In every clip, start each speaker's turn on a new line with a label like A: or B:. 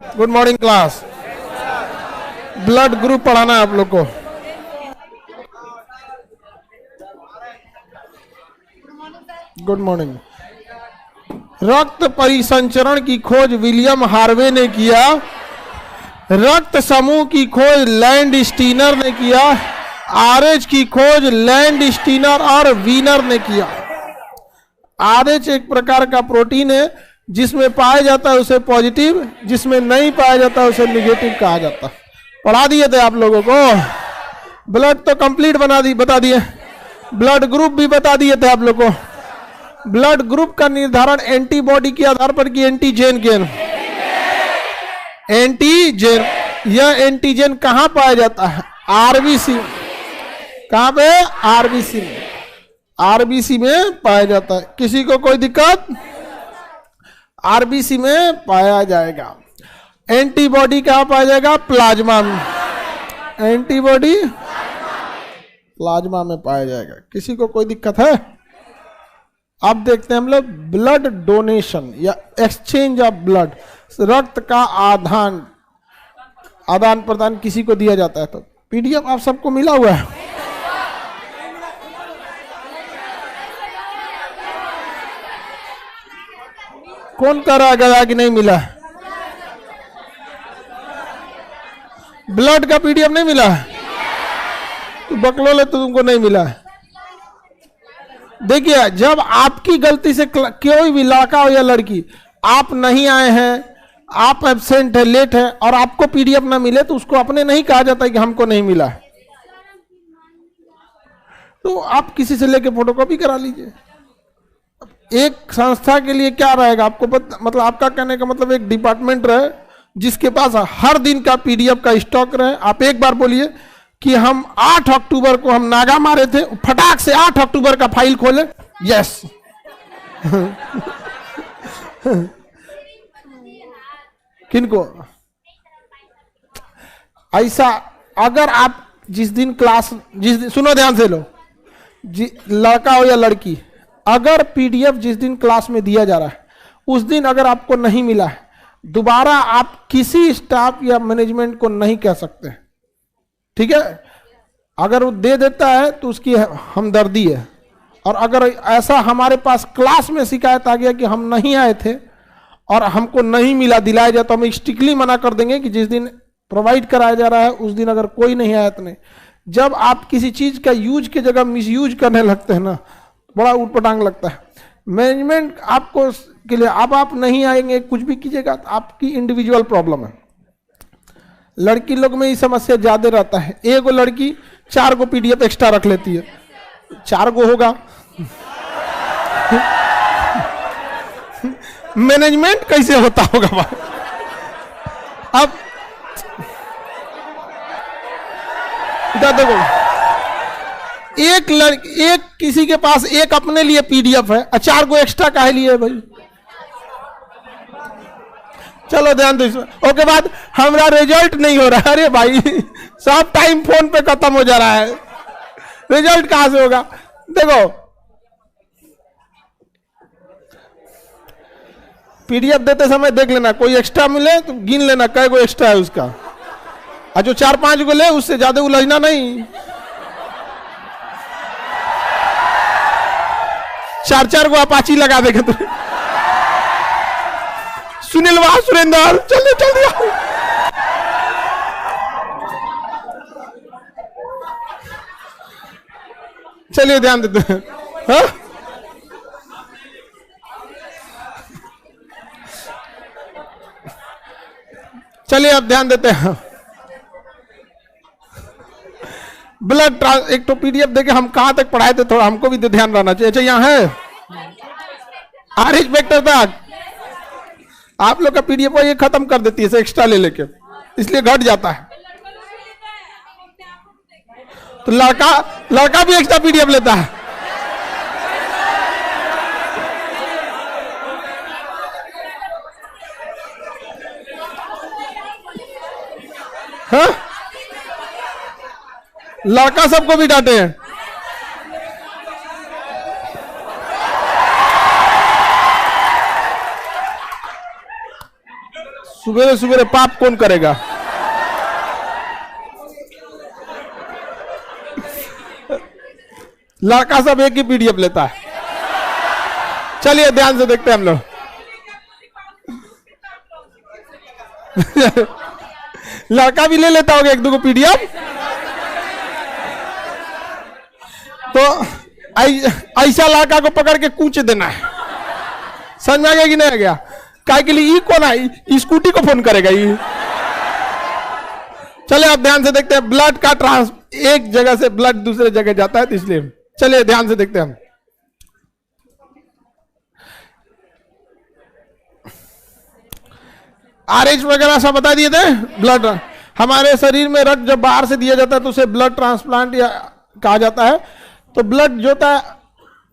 A: Good morning class. Blood group पढ़ाना है आप लोग को। Good morning. रक्त परिसंचरण की खोज विलियम हार्वे ने किया। रक्त समूह की खोज लैंड स्टीनर ने किया। आरएच की खोज लैंड स्टीनर और वीनर ने किया। आरएच एक प्रकार का प्रोटीन है, जिसमें पाया जाता है उसे पॉजिटिव, जिसमें नहीं पाया जाता है उसे निगेटिव कहा जाता है। पढ़ा दिए थे आप लोगों को। ब्लड तो कंप्लीट बता दिए। ब्लड ग्रुप भी बता दिए थे आप लोगों को। ब्लड ग्रुप का निर्धारण एंटीबॉडी के आधार पर की एंटीजन के एंटीजन। यह एंटीजन कहां पाया जाता है? आरबीसी। कहां पे? आरबीसी में। आरबीसी में पाया जाता है। किसी को कोई दिक्कत? आरबीसी में पाया जाएगा। एंटीबॉडी कहां पाया जाएगा? प्लाज्मा में। एंटीबॉडी प्लाज्मा में पाया जाएगा। किसी को कोई दिक्कत है? अब देखते हैं हम लोग ब्लड डोनेशन या एक्सचेंज ऑफ ब्लड। रक्त का आदान प्रदान किसी को दिया जाता है। तो पीडीएफ आप सबको मिला हुआ है। कौन कर रहा गया कि नहीं मिला? ब्लड का पीडीएफ नहीं मिला? तो बकलोल है तो तुमको नहीं मिला। देखिए, जब आपकी गलती से कोई भी लड़का हो या लड़की आप नहीं आए हैं, आप एब्सेंट है, लेट है, और आपको पीडीएफ ना मिले, तो उसको अपने नहीं कहा जाता कि हमको नहीं मिला। तो आप किसी से लेके फोटोकॉपी करा लीजिए। एक संस्था के लिए क्या रहेगा आपको मतलब आपका कहने का मतलब एक डिपार्टमेंट रहे जिसके पास हर दिन का पीडीएफ का स्टॉक रहे। आप एक बार बोलिए कि हम 8 अक्टूबर को हम नागा मारे थे, फटाक से 8 अक्टूबर का फाइल खोले। यस। किनको ऐसा? अगर आप जिस दिन सुनो ध्यान से लो, लड़का हो या लड़की, अगर पीडीएफ जिस दिन क्लास में दिया जा रहा है उस दिन अगर आपको नहीं मिला है, दोबारा आप किसी स्टाफ या मैनेजमेंट को नहीं कह सकते। ठीक है? अगर वो दे देता है तो उसकी हमदर्दी है। और अगर ऐसा हमारे पास क्लास में शिकायत आ गया कि हम नहीं आए थे और हमको नहीं मिला, दिलाया जाए, तो हम स्ट्रिक्टली मना कर देंगे कि जिस दिन प्रोवाइड कराया जा रहा है उस दिन अगर कोई नहीं आया तो नहीं। जब आप किसी चीज का यूज की जगह मिस यूज करने लगते हैं ना, बड़ा उटपटांग लगता है। मैनेजमेंट आपको के लिए अब आप नहीं आएंगे, कुछ भी कीजिएगा तो आपकी इंडिविजुअल प्रॉब्लम है। लड़की लोग में ये समस्या ज्यादा रहता है। एक लड़की 4 को पीडीएफ एक्स्ट्रा रख लेती है। 4 को होगा। मैनेजमेंट कैसे होता होगा भाई? अब इधर देखो, एक किसी के पास एक अपने लिए पीडीएफ है और 4 को एक्स्ट्रा काहे लिए भाई? चलो ध्यान दो। ओके, बाद हमारा रिजल्ट नहीं हो रहा है। अरे भाई, सब टाइम फोन पे खत्म हो जा रहा है, रिजल्ट कहां से होगा? देखो, पीडीएफ देते समय देख लेना, कोई एक्स्ट्रा मिले तो गिन लेना कै गो एक्स्ट्रा है उसका, और जो 4-5 को ले उससे ज्यादा उलझना नहीं। 4-4 को अपाची लगा देगा तो। सुनील वाह, सुरेंद्र, जल्दी आओ। चलिए ध्यान देते हैं। हाँ? चलिए अब ध्यान देते हैं। ब्लड एक तो पीडीएफ देखे हम कहां तक पढ़ाए थे, थोड़ा हमको भी ध्यान रहना चाहिए। अच्छा, यहाँ है आरएच वेक्टर तक आप लोग का पीडीएफ ये खत्म कर देती है एक्स्ट्रा ले लेके, इसलिए घट जाता है। तो लड़का भी एक्स्ट्रा पीडीएफ लेता है। हाँ? लड़का सबको भी डांटे हैं। सुबह सुबह पाप कौन करेगा? लड़का सब एक ही पीडीएफ लेता है। चलिए ध्यान से देखते हैं हम लोग। लड़का भी ले लेता होगा एक दो को पीडीएफ। तो ऐसा लड़का को पकड़ के कूच देना है। समझ में आ गया कि नहीं आ गया? काय के लिए कौन है? स्कूटी को फोन करेगा ये। चले आप ध्यान से देखते हैं। ब्लड का ट्रांस, एक जगह से ब्लड दूसरे जगह जाता है, तो इसलिए चलिए ध्यान से देखते हैं हम। आरएच वगैरह सब बता दिए थे। ब्लड, हमारे शरीर में रक्त जब बाहर से दिया जाता है तो उसे ब्लड ट्रांसप्लांट या कहा जाता है। तो ब्लड जो होता है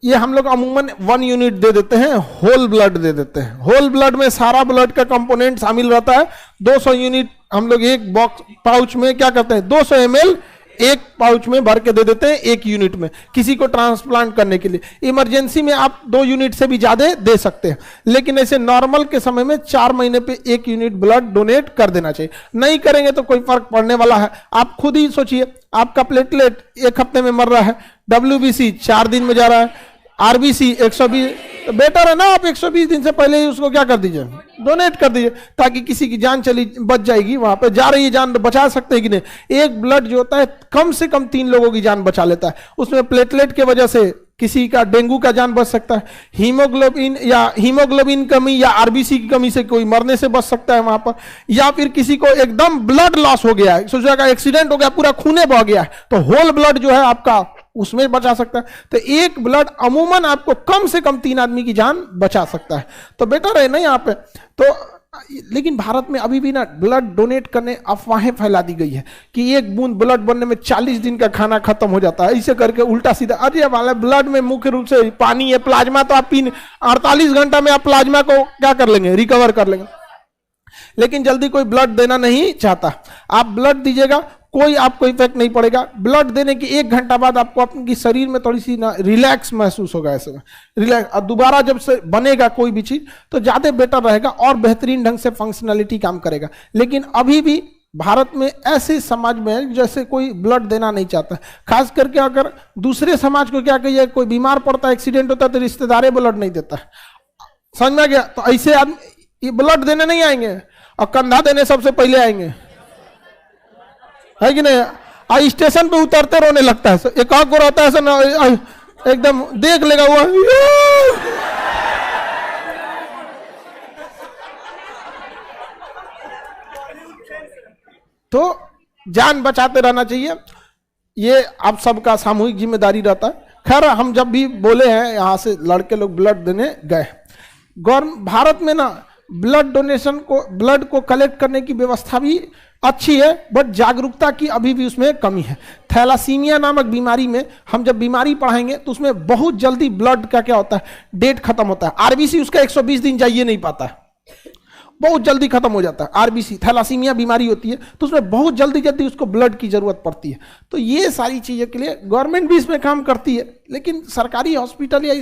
A: ये हम लोग अमूमन 1 यूनिट दे देते हैं, होल ब्लड दे देते हैं। होल ब्लड में सारा ब्लड का कंपोनेंट शामिल रहता है। 200 यूनिट हम लोग एक बॉक्स पाउच में क्या करते हैं, 200 ml एक पाउच में भर के दे देते हैं, 1 यूनिट में, किसी को ट्रांसप्लांट करने के लिए। इमरजेंसी में आप 2 यूनिट से भी ज्यादा दे सकते हैं, लेकिन ऐसे नॉर्मल के समय में 4 महीने पे 1 यूनिट ब्लड डोनेट कर देना चाहिए। नहीं करेंगे तो कोई फर्क पड़ने वाला है? आप खुद ही सोचिए, आपका प्लेटलेट 1 हफ्ते में मर रहा है, WBC 4 दिन में जा रहा है, RBC 120, तो बेटर है ना आप 120 दिन से पहले ही उसको क्या कर दीजिए, डोनेट कर दीजिए, ताकि किसी की जान चली बच जाएगी। वहां पे जा रही है जान, बचा सकते हैं कि नहीं। एक ब्लड जो होता है कम से कम 3 लोगों की जान बचा लेता है। उसमें प्लेटलेट की वजह से किसी का डेंगू का जान बच सकता है, हीमोग्लोबिन कमी या RBC की कमी से कोई मरने से बच सकता है वहां पर, या फिर किसी को एकदम ब्लड लॉस हो गया है, सोचा का एक्सीडेंट हो गया, पूरा खूने बह गया है, तो होल ब्लड जो है आपका उसमें बचा सकता है। तो एक ब्लड अमूमन आपको कम से कम 3 आदमी की जान बचा सकता है। तो बेटर है ना यहाँ पे। तो लेकिन भारत में अभी भी ना ब्लड डोनेट करने अफवाहें फैला दी गई है कि 1 बूंद ब्लड बनने में 40 दिन का खाना खत्म हो जाता है, ऐसे करके उल्टा सीधा। अरे वाला ब्लड में मुख्य रूप से पानी है, प्लाज्मा तो आप 48 घंटा में आप प्लाज्मा को क्या कर लेंगे, रिकवर कर लेंगे। लेकिन जल्दी कोई ब्लड देना नहीं चाहता। आप ब्लड दीजिएगा, कोई आपको इफेक्ट नहीं पड़ेगा। ब्लड देने के 1 घंटा बाद आपको अपनी शरीर में थोड़ी सी ना रिलैक्स महसूस होगा, ऐसे में रिलैक्स। और दोबारा जब से बनेगा कोई भी चीज तो ज्यादा बेटर रहेगा और बेहतरीन ढंग से फंक्शनलिटी काम करेगा। लेकिन अभी भी भारत में ऐसे समाज में जैसे कोई ब्लड देना नहीं चाहता। खास करके अगर दूसरे समाज को क्या कहिए, कोई बीमार पड़ता है, एक्सीडेंट होता है, तो रिश्तेदार ब्लड नहीं देता है। समझ में गया? तो ऐसे आदमी ब्लड देने नहीं आएंगे और कंधा देने सबसे पहले आएंगे, है कि नहीं? स्टेशन पे उतरते रोने लगता है। एक आंख को रहता है ऐसा ना, एकदम देख लेगा वो, तो जान बचाते रहना चाहिए। ये आप सबका सामूहिक जिम्मेदारी रहता है। खैर हम जब भी बोले हैं यहाँ से लड़के लोग ब्लड देने गए, भारत में ना ब्लड डोनेशन को, ब्लड को कलेक्ट करने की व्यवस्था भी अच्छी है, बट जागरूकता की अभी भी उसमें कमी है। थैलासीमिया नामक बीमारी में हम जब बीमारी पढ़ाएंगे तो उसमें बहुत जल्दी ब्लड का क्या होता है, डेट खत्म होता है। RBC उसका 120 दिन जाइए नहीं पाता है, बहुत जल्दी खत्म हो जाता है। RBC थैलासीमिया बीमारी होती है तो उसमें बहुत जल्दी जल्दी उसको ब्लड की जरूरत पड़ती है। तो ये सारी चीज़ों के लिए गवर्नमेंट भी इसमें काम करती है, लेकिन सरकारी हॉस्पिटल या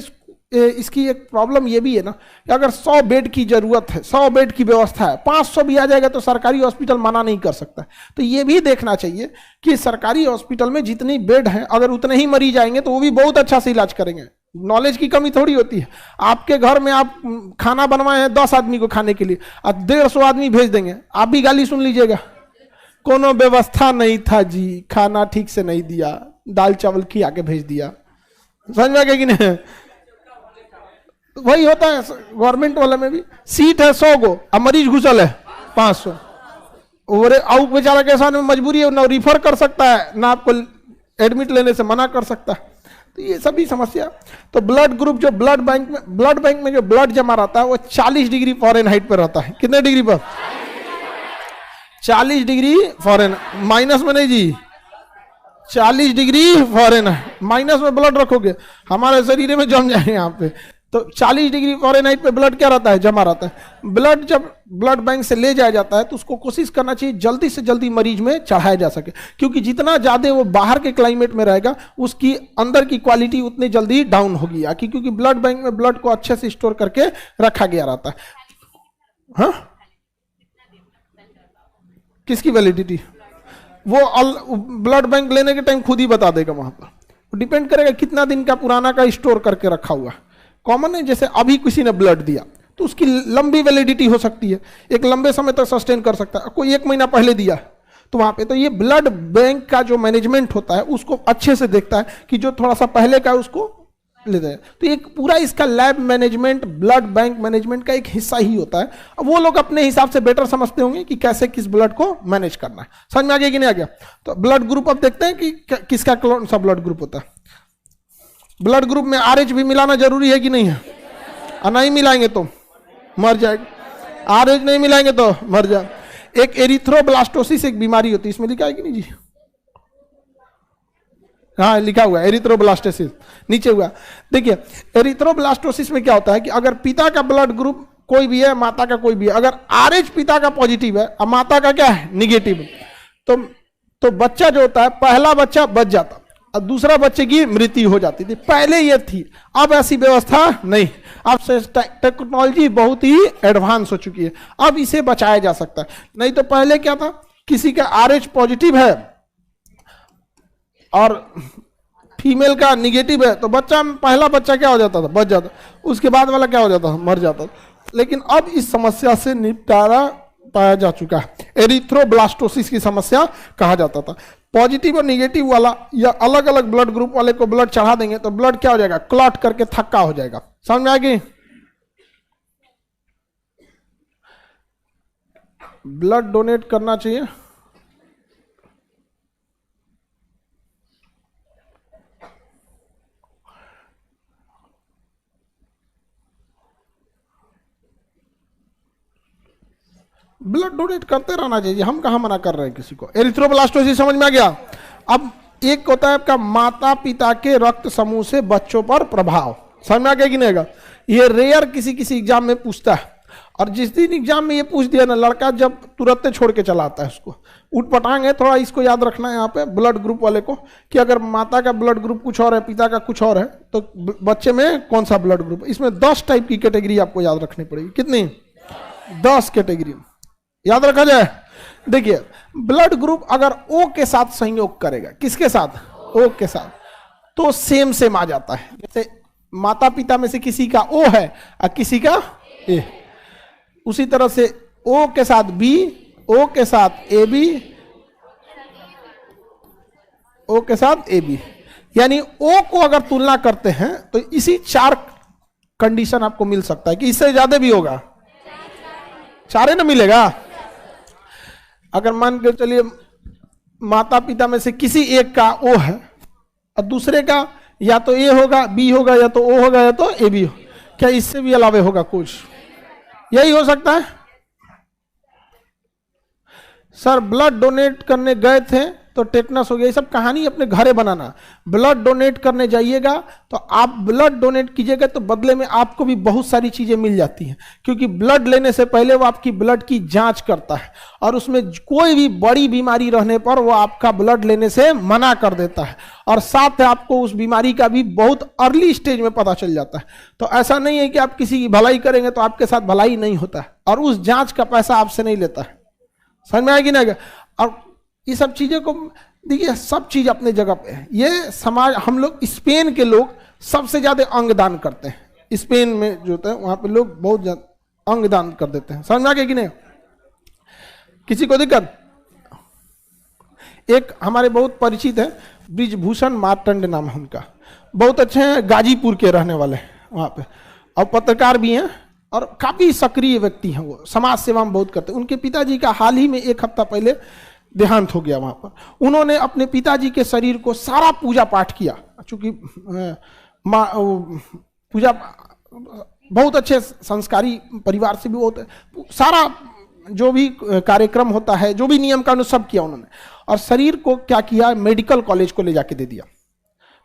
A: इसकी एक प्रॉब्लम ये भी है ना कि अगर 100 बेड की जरूरत है, 100 बेड की व्यवस्था है, 500 भी आ जाएगा तो सरकारी हॉस्पिटल मना नहीं कर सकता। तो ये भी देखना चाहिए कि सरकारी हॉस्पिटल में जितनी बेड हैं, अगर उतने ही मरीज आएंगे तो वो भी बहुत अच्छा से इलाज करेंगे। नॉलेज की कमी थोड़ी होती है। आपके घर में आप खाना बनवाए हैं 10 आदमी को खाने के लिए, अब 150 आदमी भेज देंगे, आप भी गाली सुन लीजिएगा, कोनो व्यवस्था नहीं था जी, खाना ठीक से नहीं दिया, दाल चावल खिला के भेज दिया। समझ में आ गया कि नहीं? वही होता है गवर्नमेंट वाले में भी। सीट है 100 गो, अब मरीज घुसल है 500, और बेचारा के साथ में मजबूरी है, ना रिफर कर सकता है, ना आपको एडमिट लेने से मना कर सकता है। तो ये सभी समस्या। तो ब्लड ग्रुप जो ब्लड बैंक में जो ब्लड जमा रहता है वो 40 डिग्री फ़ारेनहाइट पर रहता है। कितने डिग्री पर? 40 डिग्री फ़ारेन, माइनस में नहीं जी, 40 डिग्री फ़ारेनहाइट। माइनस में ब्लड रखोगे हमारे शरीर में जम जाएंगे यहाँ पे। तो 40 डिग्री फ़ारेनहाइट पे ब्लड क्या रहता है, जमा रहता है। ब्लड जब ब्लड बैंक से ले जाया जाता है तो उसको कोशिश करना चाहिए जल्दी से जल्दी मरीज में चढ़ाया जा सके, क्योंकि जितना ज़्यादा वो बाहर के क्लाइमेट में रहेगा उसकी अंदर की क्वालिटी उतनी जल्दी डाउन होगी, क्योंकि ब्लड बैंक में ब्लड को अच्छे से स्टोर करके रखा गया रहता है। हाँ किसकी वैलिडिटी? वो ब्लड बैंक लेने के टाइम खुद ही बता देगा वहां पर। डिपेंड करेगा कितना दिन का पुराना का स्टोर करके रखा हुआ। कॉमन है, जैसे अभी किसी ने ब्लड दिया तो उसकी लंबी वैलिडिटी हो सकती है, एक लंबे समय तक सस्टेन कर सकता है। कोई 1 महीना पहले दिया तो वहां पे, तो ये ब्लड बैंक का जो मैनेजमेंट होता है उसको अच्छे से देखता है कि जो थोड़ा सा पहले का है उसको लेते हैं। तो एक पूरा इसका lab management, blood bank management का एक हिस्सा ही होता है। अब वो लोग अपने हिसाब से बेटर समझते होंगे कि कैसे किस ब्लड को मैनेज करना है। समझ में आ गया कि नहीं आ गया? तो ब्लड ग्रुप अब देखते हैं कि किसका कौन सा ब्लड ग्रुप होता है। ब्लड ग्रुप में RH भी मिलाना जरूरी है कि नहीं है? और नहीं मिलाएंगे तो मर जाएगा। RH नहीं मिलाएंगे तो मर जाए। एक एरिथ्रोब्लास्टोसिस एक बीमारी होती है, इसमें लिखा है कि नहीं जी? हाँ लिखा हुआ है एरिथ्रोब्लास्टोसिस, नीचे हुआ। देखिए एरिथ्रोब्लास्टोसिस में क्या होता है कि अगर पिता का ब्लड ग्रुप कोई भी है, माता का कोई भी है, अगर RH पिता का पॉजिटिव है और माता का क्या है निगेटिव, तो बच्चा जो होता है, पहला बच्चा बच जाता और दूसरा बच्चे की मृत्यु हो जाती थी। पहले ये थी, अब ऐसी व्यवस्था नहीं। अब से टेक्नोलॉजी बहुत ही एडवांस हो चुकी है, अब इसे बचाया जा सकता है। नहीं तो पहले क्या था, किसी का RH पॉजिटिव है और फीमेल का निगेटिव है तो बच्चा, पहला बच्चा क्या हो जाता था, बच जाता, उसके बाद वाला क्या हो जाता था, मर जाता। लेकिन अब इस समस्या से निपटारा पाया जा चुका है। एरिथ्रोब्लास्टोसिस की समस्या कहा जाता था। पॉजिटिव और निगेटिव वाला या अलग अलग ब्लड ग्रुप वाले को ब्लड चढ़ा देंगे तो ब्लड क्या हो जाएगा, क्लॉट करके थक्का हो जाएगा। समझ में आएगी? ब्लड डोनेट करना चाहिए। ब्लड डोनेट करते रहना चाहिए, हम कहां मना कर रहे हैं किसी को। एरिथ्रोब्लास्टोसिस समझ में आ गया? अब एक होता है आपका माता पिता के रक्त समूह से बच्चों पर प्रभाव। समझ में आ गया कि नहीं? ये रेयर किसी किसी एग्जाम में पूछता है, और जिस दिन एग्जाम में ये पूछ दिया ना, लड़का जब तुरंत छोड़ के चला आता है उसको। उठ पटांग है, थोड़ा इसको याद रखना है यहाँ पे ब्लड ग्रुप वाले को, कि अगर माता का ब्लड ग्रुप कुछ और है, पिता का कुछ और है, तो बच्चे में कौन सा ब्लड ग्रुप। इसमें 10 टाइप की कैटेगरी आपको याद रखनी पड़ेगी। कितनी? 10 कैटेगरी याद रखा जाए। देखिए ब्लड ग्रुप अगर O के साथ संयोग करेगा, किसके साथ? O के साथ, तो सेम सेम आ जाता है। जैसे माता पिता में से किसी का O है और किसी का A, उसी तरह से O के साथ B, O के साथ AB, O के साथ AB, यानी O को अगर तुलना करते हैं तो इसी 4 कंडीशन आपको मिल सकता है कि इससे ज्यादा भी होगा, 4 ना मिलेगा। अगर मान के चलिए माता पिता में से किसी एक का O है और दूसरे का या तो A होगा, B होगा, या तो O होगा, या तो AB हो, क्या इससे भी अलावे होगा कुछ? यही हो सकता है। सर ब्लड डोनेट करने गए थे तो टेटनस हो गया, ये सब कहानी अपने घरे बनाना। ब्लड डोनेट करने जाइएगा तो आप ब्लड डोनेट कीजिएगा तो बदले में आपको भी बहुत सारी चीजें मिल जाती हैं, क्योंकि ब्लड लेने से पहले वो आपकी ब्लड की जांच करता है और उसमें कोई भी बड़ी बीमारी रहने पर वो आपका ब्लड लेने से मना कर देता है, और साथ आपको उस बीमारी का भी बहुत अर्ली स्टेज में पता चल जाता है। तो ऐसा नहीं है कि आप किसी की भलाई करेंगे तो आपके साथ भलाई नहीं होता है, और उस जांच का पैसा आपसे नहीं लेता है। समझ में आएगी ना? और ये सब चीजें को देखिए, सब चीज अपने जगह पे है। ये समाज, हम लोग स्पेन के लोग सबसे ज्यादा अंगदान करते हैं। स्पेन में जो होता है वहां पे लोग बहुत ज्यादा अंगदान कर देते हैं। समझ में आ गया कि नहीं? किसी को दिक्कत? एक हमारे बहुत परिचित है, ब्रिजभूषण मार्तंड नाम है उनका, बहुत अच्छे हैं, गाजीपुर के रहने वाले वहां पे, और पत्रकार भी हैं और काफी सक्रिय व्यक्ति हैं। वो समाज सेवा में बहुत करते हैं। उनके पिताजी का हाल ही में 1 हफ्ता पहले देहांत हो गया वहां पर। उन्होंने अपने पिताजी के शरीर को सारा पूजा पाठ किया, चूंकि पूजा बहुत अच्छे संस्कारी परिवार से भी होते, सारा जो भी कार्यक्रम होता है, जो भी नियम कानून सब किया उन्होंने, और शरीर को क्या किया, मेडिकल कॉलेज को ले जाके दे दिया।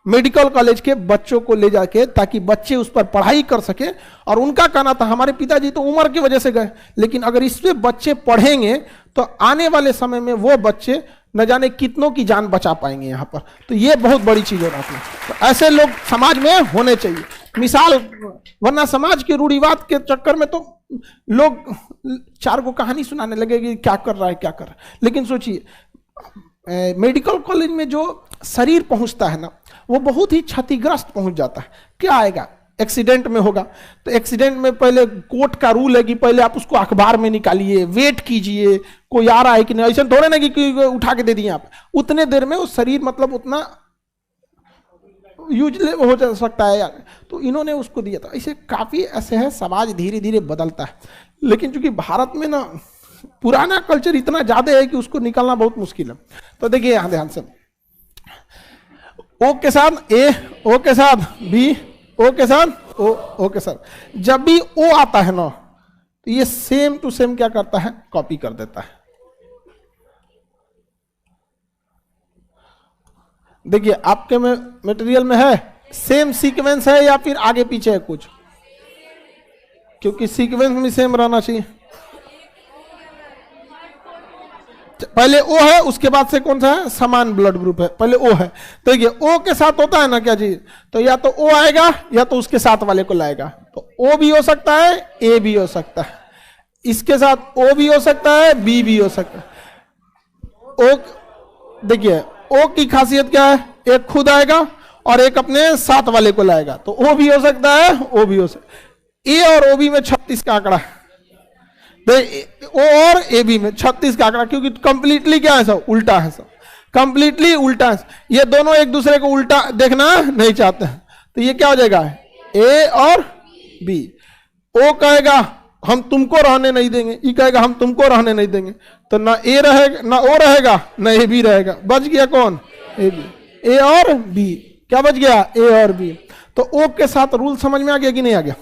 A: मेडिकल कॉलेज के बच्चों को ले जाके, ताकि बच्चे उस पर पढ़ाई कर सके। और उनका कहना था, हमारे पिताजी तो उम्र की वजह से गए, लेकिन अगर इस पे बच्चे पढ़ेंगे तो आने वाले समय में वो बच्चे न जाने कितनों की जान बचा पाएंगे यहाँ पर। तो ये बहुत बड़ी चीज हो रहा है। तो ऐसे लोग समाज में होने चाहिए मिसाल, वरना समाज के रूढ़िवाद के चक्कर में तो लोग चार को कहानी सुनाने लगे कि क्या कर रहा है क्या कर रहा है। लेकिन सोचिए मेडिकल कॉलेज में जो शरीर पहुंचता है ना, वो बहुत ही क्षतिग्रस्त पहुंच जाता है। क्या आएगा? एक्सीडेंट में होगा, तो एक्सीडेंट में पहले कोर्ट का रूल है कि पहले आप उसको अखबार में निकालिए, वेट कीजिए कोई आ रहा है कि नहीं। ऐसा थोड़े ना कि उठा के दे दिए आप, उतने देर में वो शरीर मतलब उतना यूजले हो जा सकता है यार। तो इन्होंने उसको दिया था। ऐसे काफी ऐसे है, समाज धीरे धीरे बदलता है। लेकिन चूंकि भारत में ना पुराना कल्चर इतना ज्यादा है कि उसको निकालना बहुत मुश्किल है। तो देखिए यहां ध्यान से, ओ के साथ ए, ओ के साथ बी, ओ के साथ ओ, ओ के साथ जब भी ओ आता है ना, तो ये सेम टू सेम क्या करता है? कॉपी कर देता है। देखिए आपके में मटेरियल में है सेम सीक्वेंस है या फिर आगे पीछे है कुछ? क्योंकि सीक्वेंस में सेम रहना चाहिए। पहले ओ है, उसके बाद से कौन सा है? समान ब्लड ग्रुप है, पहले ओ है। तो देखिए ओ के साथ होता है ना क्या चीज, तो या तो ओ आएगा या तो उसके साथ वाले को लाएगा। तो ओ भी हो सकता है, ए भी हो सकता है, इसके साथ ओ भी हो सकता है, बी भी हो सकता है। ओ देखिए ओ की खासियत क्या है? एक खुद आएगा और एक अपने साथ वाले को लाएगा। तो ओ भी हो सकता है, ओ भी हो सकता है। ए और ओ बी में 36 का आंकड़ा है, ओ और ए बी में 36 का आंकड़ा, क्योंकि कंप्लीटली क्या है सब? उल्टा है सब, कंप्लीटली उल्टा है। ये दोनों एक दूसरे को उल्टा देखना नहीं चाहते हैं। तो ये क्या हो जाएगा? ए और बी। ओ कहेगा हम तुमको रहने नहीं देंगे, ई कहेगा हम तुमको रहने नहीं देंगे। तो ना ए रहेगा, ना ओ रहेगा, ना ए बी रहेगा। बच गया कौन? A B. ए और बी क्या बच गया? ए और बी। तो ओ के साथ रूल समझ में आ गया कि नहीं आ गया?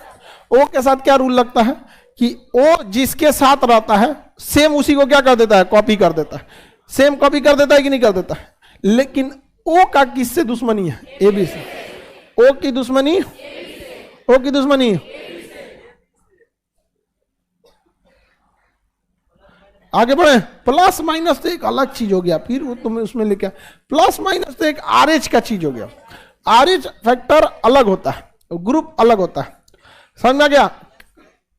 A: ओ के साथ क्या रूल लगता है कि ओ जिसके साथ रहता है सेम उसी को क्या कर देता है? कॉपी कर देता है। सेम कॉपी कर देता है कि नहीं कर देता है? लेकिन ओ का किससे दुश्मनी है? ए बी से। ओ की दुश्मनी, ओ की दुश्मनी आगे बढ़े। प्लस माइनस तो एक अलग चीज हो गया, फिर वो तुम्हें उसमें लेके प्लस माइनस तो एक आरएच का चीज हो गया। आरएच फैक्टर अलग होता है, ग्रुप अलग होता है, समझ में आ गया?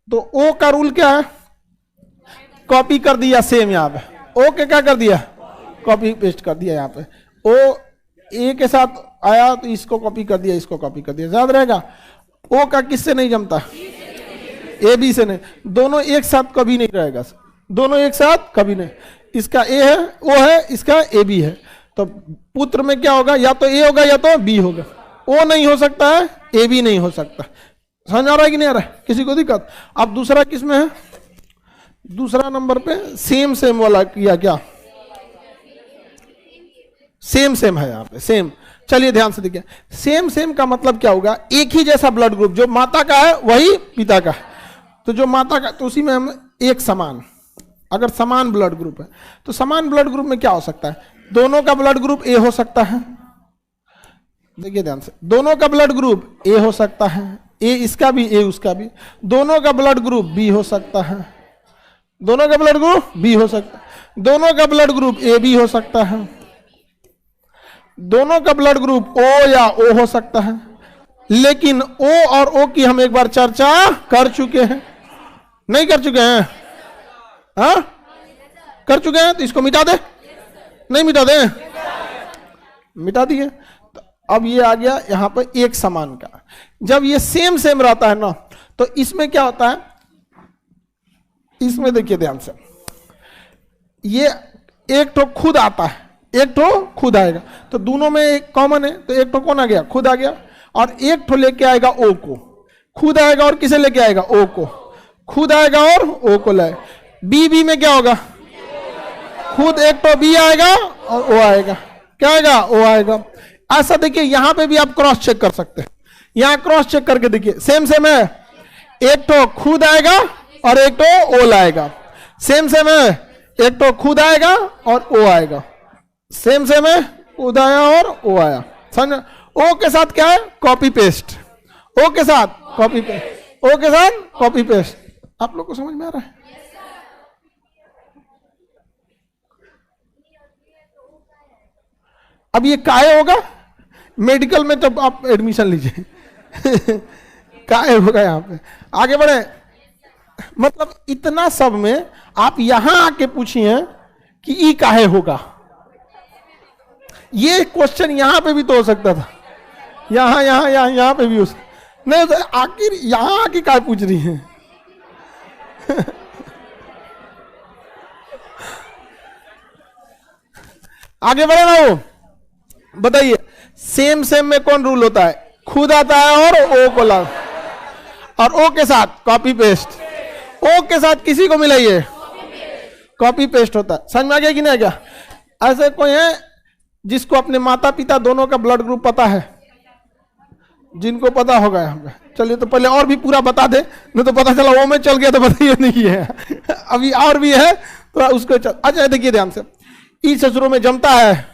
A: तो ओ का रूल क्या है? कॉपी कर दिया सेम यहाँ पे। ओ के क्या कर दिया? कॉपी पेस्ट कर दिया यहाँ पे। ओ ए के साथ आया तो इसको कॉपी कर दिया, इसको कॉपी कर दिया, याद रहेगा। ओ का किससे नहीं जमता? ए बी से नहीं। दोनों एक साथ कभी नहीं रहेगा, दोनों एक साथ कभी नहीं। इसका ए है, ओ है, इसका ए बी है। तो पुत्र में क्या होगा? या तो ए होगा या तो बी होगा। ओ नहीं हो सकता है, ए बी नहीं हो सकता। समझ आ रहा है कि नहीं आ रहा है? किसी को दिक्कत? अब दूसरा किस में है? दूसरा नंबर पे सेम सेम वाला किया क्या? सेम सेम है यहाँ पे, सेम। चलिए ध्यान से देखिए, सेम सेम का मतलब क्या होगा? एक ही जैसा ब्लड ग्रुप, जो माता का है वही पिता का है। तो जो माता का, तो उसी में हम एक समान, अगर समान ब्लड ग्रुप है तो समान ब्लड ग्रुप में क्या हो सकता है? दोनों का ब्लड ग्रुप ए हो सकता है। देखिए ध्यान से, दोनों का ब्लड ग्रुप ए हो सकता है, ए इसका भी, ए उसका भी। दोनों का ब्लड ग्रुप बी हो सकता है, दोनों का ब्लड ग्रुप बी हो सकता है। दोनों का ब्लड ग्रुप ए बी हो सकता है। दोनों का ब्लड ग्रुप ओ या ओ हो सकता है। लेकिन ओ और ओ की हम एक बार चर्चा कर चुके हैं, नहीं कर चुके हैं? हाँ कर चुके हैं। तो इसको मिटा दे, नहीं मिटा दे, मिटा दिए। तो अब ये आ गया यहाँ पर एक समान का। जब ये सेम सेम रहता है ना, तो इसमें क्या होता है? इसमें देखिए ध्यान से, ये एक तो खुद आता है, एक तो खुद आएगा। तो दोनों में एक कॉमन है, तो एक तो कौन आ गया? खुद आ गया। और एक तो लेके आएगा ओ को, खुद आएगा और किसे लेके आएगा? ओ को। खुद आएगा और ओ को लाए। बी बी में क्या होगा? खुद एक तो बी आएगा और ओ आएगा। क्या आएगा? ओ आएगा। ऐसा देखिए यहाँ पे भी आप क्रॉस चेक कर सकते हैं। यहाँ क्रॉस चेक करके देखिए, सेम सेम है। एक तो खुद आएगा और एक तो ओ लाएगा। सेम सेम है, एक तो खुद आएगा और ओ आएगा। सेम सेम है, खुद आया और ओ आया। समझ? ओ के साथ क्या है? Copy paste. ओ के साथ कॉपी पेस्ट, ओ के साथ कॉपी पेस्ट। आप लोग को समझ में आ रहा है? अब ये काय होगा मेडिकल में, तब आप एडमिशन लीजिए। काय होगा यहाँ पे। आगे बढ़े। मतलब इतना सब में आप यहां आके पूछिए कि ई काहे होगा, ये क्वेश्चन यहां पे भी तो हो सकता था, यहां पे भी हो सकता नहीं तो आखिर यहां आके क्या पूछ रही है? आगे बढ़े ना, वो बताइए सेम सेम में कौन रूल होता है? खुद आता है और ओ को ला, और ओ के साथ कॉपी पेस्ट, ओ के साथ किसी को मिलाइए कॉपी पेस्ट होता है। समझ में आ गया कि नहीं? क्या ऐसे कोई है जिसको अपने माता पिता दोनों का ब्लड ग्रुप पता है? जिनको पता होगा यहाँ पे, चलिए तो पहले और भी पूरा बता दे, नहीं तो पता चला वो में चल गया तो बताइए नहीं है। अभी और भी है तो उसको चल। अच्छा देखिए ध्यान से, ई ससुरों में जमता है?